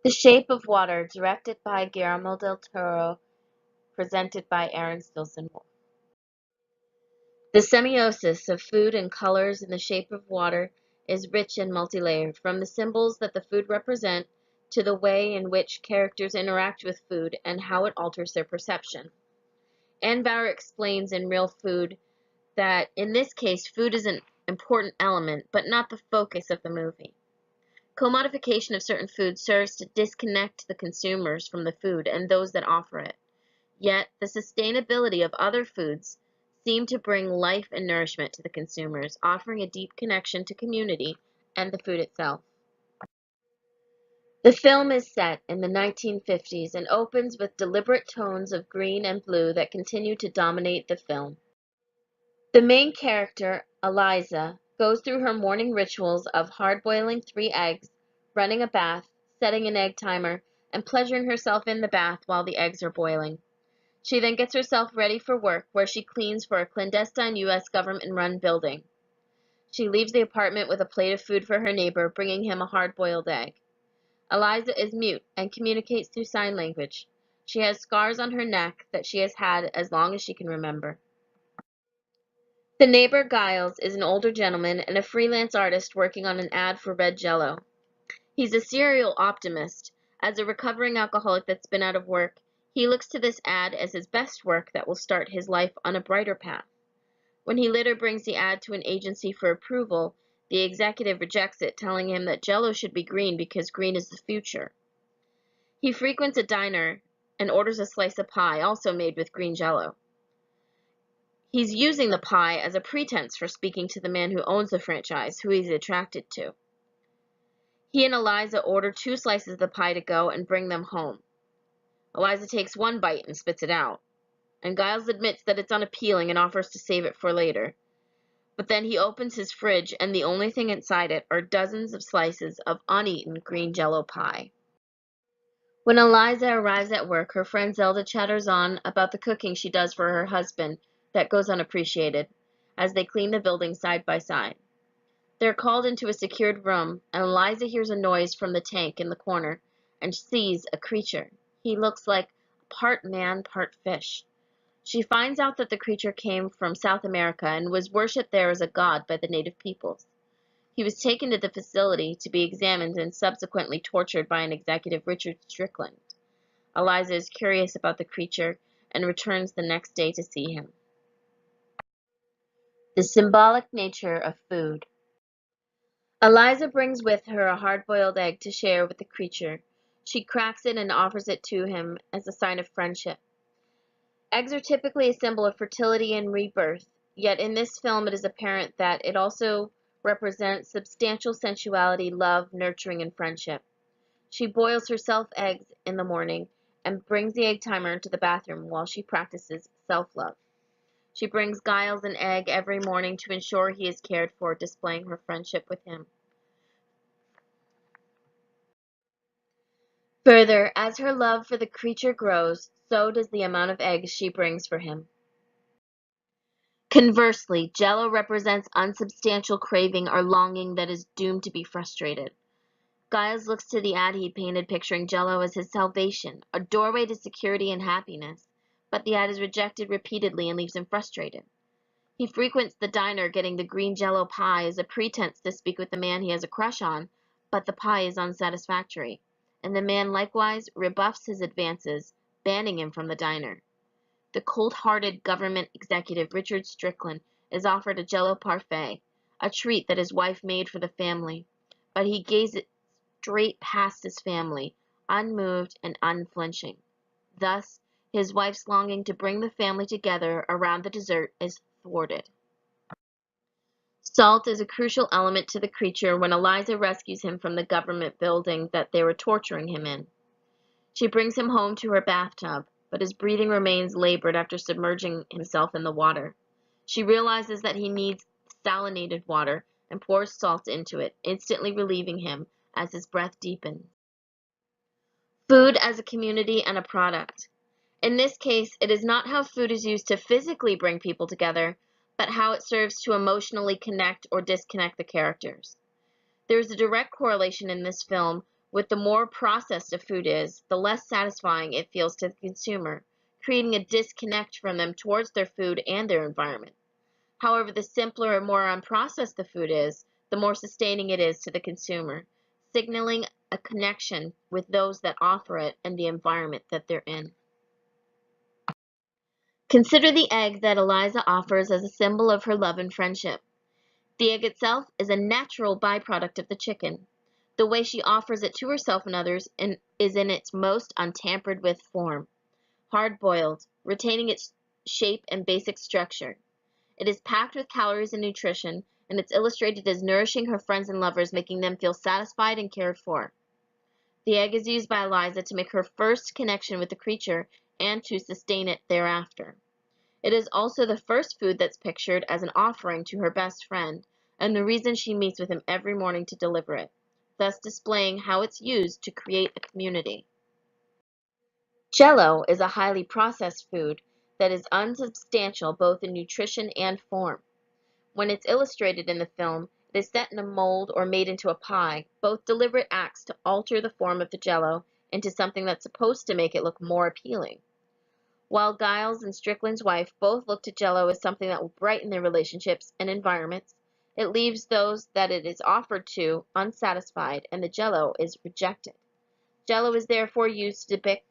The Shape of Water, directed by Guillermo del Toro, presented by Aaron Stilson Wolf. The semiosis of food and colors in The Shape of Water is rich and multilayered, from the symbols that the food represent to the way in which characters interact with food and how it alters their perception. Ann Bauer explains in Real Food that in this case food is an important element, but not the focus of the movie. Commodification of certain foods serves to disconnect the consumers from the food and those that offer it. Yet, the sustainability of other foods seem to bring life and nourishment to the consumers, offering a deep connection to community and the food itself. The film is set in the 1950s and opens with deliberate tones of green and blue that continue to dominate the film. The main character, Eliza, goes through her morning rituals of hard-boiling 3 eggs, running a bath, setting an egg timer, and pleasuring herself in the bath while the eggs are boiling. She then gets herself ready for work, where she cleans for a clandestine U.S. government-run building. She leaves the apartment with a plate of food for her neighbor, bringing him a hard-boiled egg. Eliza is mute and communicates through sign language. She has scars on her neck that she has had as long as she can remember. The neighbor, Giles, is an older gentleman and a freelance artist working on an ad for Red Jell-O. He's a serial optimist. As a recovering alcoholic that's been out of work, he looks to this ad as his best work that will start his life on a brighter path. When he later brings the ad to an agency for approval, the executive rejects it, telling him that Jell-O should be green because green is the future. He frequents a diner and orders a slice of pie, also made with green Jell-O. He's using the pie as a pretense for speaking to the man who owns the franchise, who he's attracted to. He and Eliza order 2 slices of the pie to go and bring them home. Eliza takes 1 bite and spits it out, and Giles admits that it's unappealing and offers to save it for later. But then he opens his fridge, and the only thing inside it are dozens of slices of uneaten green Jell-O pie. When Eliza arrives at work, her friend Zelda chatters on about the cooking she does for her husband that goes unappreciated, as they clean the building side by side. They're called into a secured room, and Eliza hears a noise from the tank in the corner and sees a creature. He looks like part man, part fish. She finds out that the creature came from South America and was worshipped there as a god by the native peoples. He was taken to the facility to be examined and subsequently tortured by an executive, Richard Strickland. Eliza is curious about the creature and returns the next day to see him. The symbolic nature of food. Eliza brings with her a hard-boiled egg to share with the creature. She cracks it and offers it to him as a sign of friendship. Eggs are typically a symbol of fertility and rebirth, yet in this film it is apparent that it also represents substantial sensuality, love, nurturing, and friendship. She boils herself eggs in the morning and brings the egg timer into the bathroom while she practices self-love. She brings Giles an egg every morning to ensure he is cared for, displaying her friendship with him. Further, as her love for the creature grows, so does the amount of eggs she brings for him. Conversely, Jell-O represents unsubstantial craving or longing that is doomed to be frustrated. Giles looks to the ad he painted picturing Jell-O as his salvation, a doorway to security and happiness, but the ad is rejected repeatedly and leaves him frustrated. He frequents the diner getting the green Jell-O pie as a pretense to speak with the man he has a crush on, but the pie is unsatisfactory, and the man likewise rebuffs his advances, banning him from the diner. The cold-hearted government executive Richard Strickland is offered a Jell-O parfait, a treat that his wife made for the family, but he gazes straight past his family, unmoved and unflinching. Thus, his wife's longing to bring the family together around the dessert is thwarted. Salt is a crucial element to the creature when Eliza rescues him from the government building that they were torturing him in. She brings him home to her bathtub, but his breathing remains labored after submerging himself in the water. She realizes that he needs salinated water and pours salt into it, instantly relieving him as his breath deepens. Food as a community and a product. In this case, it is not how food is used to physically bring people together, but how it serves to emotionally connect or disconnect the characters. There is a direct correlation in this film With the more processed a food is, the less satisfying it feels to the consumer, creating a disconnect from them towards their food and their environment. However, the simpler and more unprocessed the food is, the more sustaining it is to the consumer, signaling a connection with those that offer it and the environment that they're in. Consider the egg that Eliza offers as a symbol of her love and friendship. The egg itself is a natural byproduct of the chicken. The way she offers it to herself and others is in its most untampered with form, hard-boiled, retaining its shape and basic structure. It is packed with calories and nutrition, and it's illustrated as nourishing her friends and lovers, making them feel satisfied and cared for. The egg is used by Eliza to make her first connection with the creature and to sustain it thereafter. It is also the first food that's pictured as an offering to her best friend, and the reason she meets with him every morning to deliver it, thus displaying how it's used to create a community. Jell-O is a highly processed food that is unsubstantial both in nutrition and form. When it's illustrated in the film, it is set in a mold or made into a pie, both deliberate acts to alter the form of the Jell-O into something that's supposed to make it look more appealing. While Giles and Strickland's wife both look to Jell-O as something that will brighten their relationships and environments, it leaves those that it is offered to unsatisfied and the Jell-O is rejected. Jell-O is therefore used to depict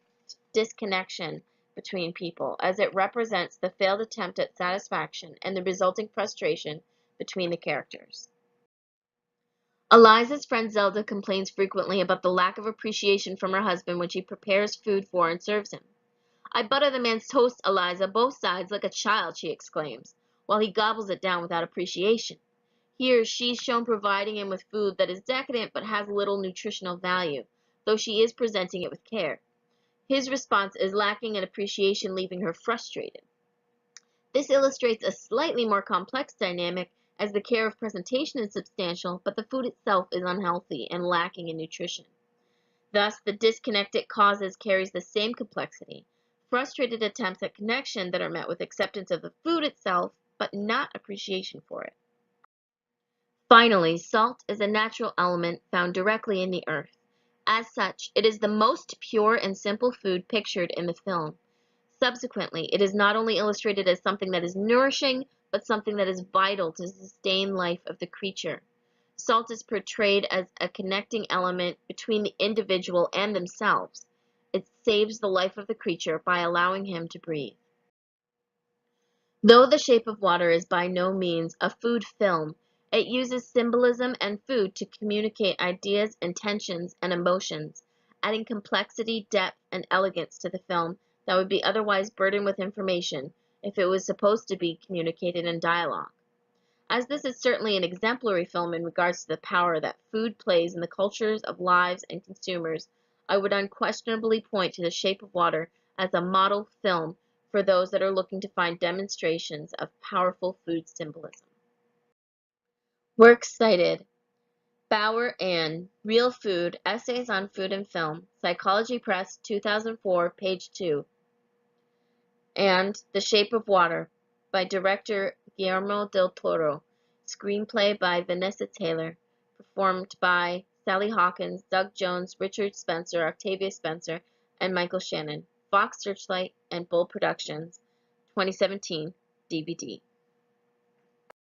disconnection between people, as it represents the failed attempt at satisfaction and the resulting frustration between the characters. Eliza's friend Zelda complains frequently about the lack of appreciation from her husband when she prepares food for and serves him. "I butter the man's toast, Eliza, both sides, like a child," she exclaims, while he gobbles it down without appreciation. Here she's shown providing him with food that is decadent but has little nutritional value, though she is presenting it with care. His response is lacking in appreciation, leaving her frustrated. This illustrates a slightly more complex dynamic, as the care of presentation is substantial, but the food itself is unhealthy and lacking in nutrition. Thus, the disconnect it causes carries the same complexity, frustrated attempts at connection that are met with acceptance of the food itself, but not appreciation for it. Finally, salt is a natural element found directly in the earth. As such, it is the most pure and simple food pictured in the film. Subsequently, it is not only illustrated as something that is nourishing, but something that is vital to sustain life of the creature. Salt is portrayed as a connecting element between the individual and themselves. It saves the life of the creature by allowing him to breathe. Though The Shape of Water is by no means a food film, it uses symbolism and food to communicate ideas, intentions, and emotions, adding complexity, depth, and elegance to the film that would be otherwise burdened with information if it was supposed to be communicated in dialogue. As this is certainly an exemplary film in regards to the power that food plays in the cultures of lives and consumers, I would unquestionably point to The Shape of Water as a model film for those that are looking to find demonstrations of powerful food symbolism. Works cited: Bauer, Ann, Real Food, Essays on Food and Film, Psychology Press, 2004, page 2, and The Shape of Water by director Guillermo del Toro, screenplay by Vanessa Taylor, performed by Sally Hawkins, Doug Jones, Richard Spencer, Octavia Spencer, and Michael Shannon, Fox Searchlight and Bull Productions, 2017, DVD.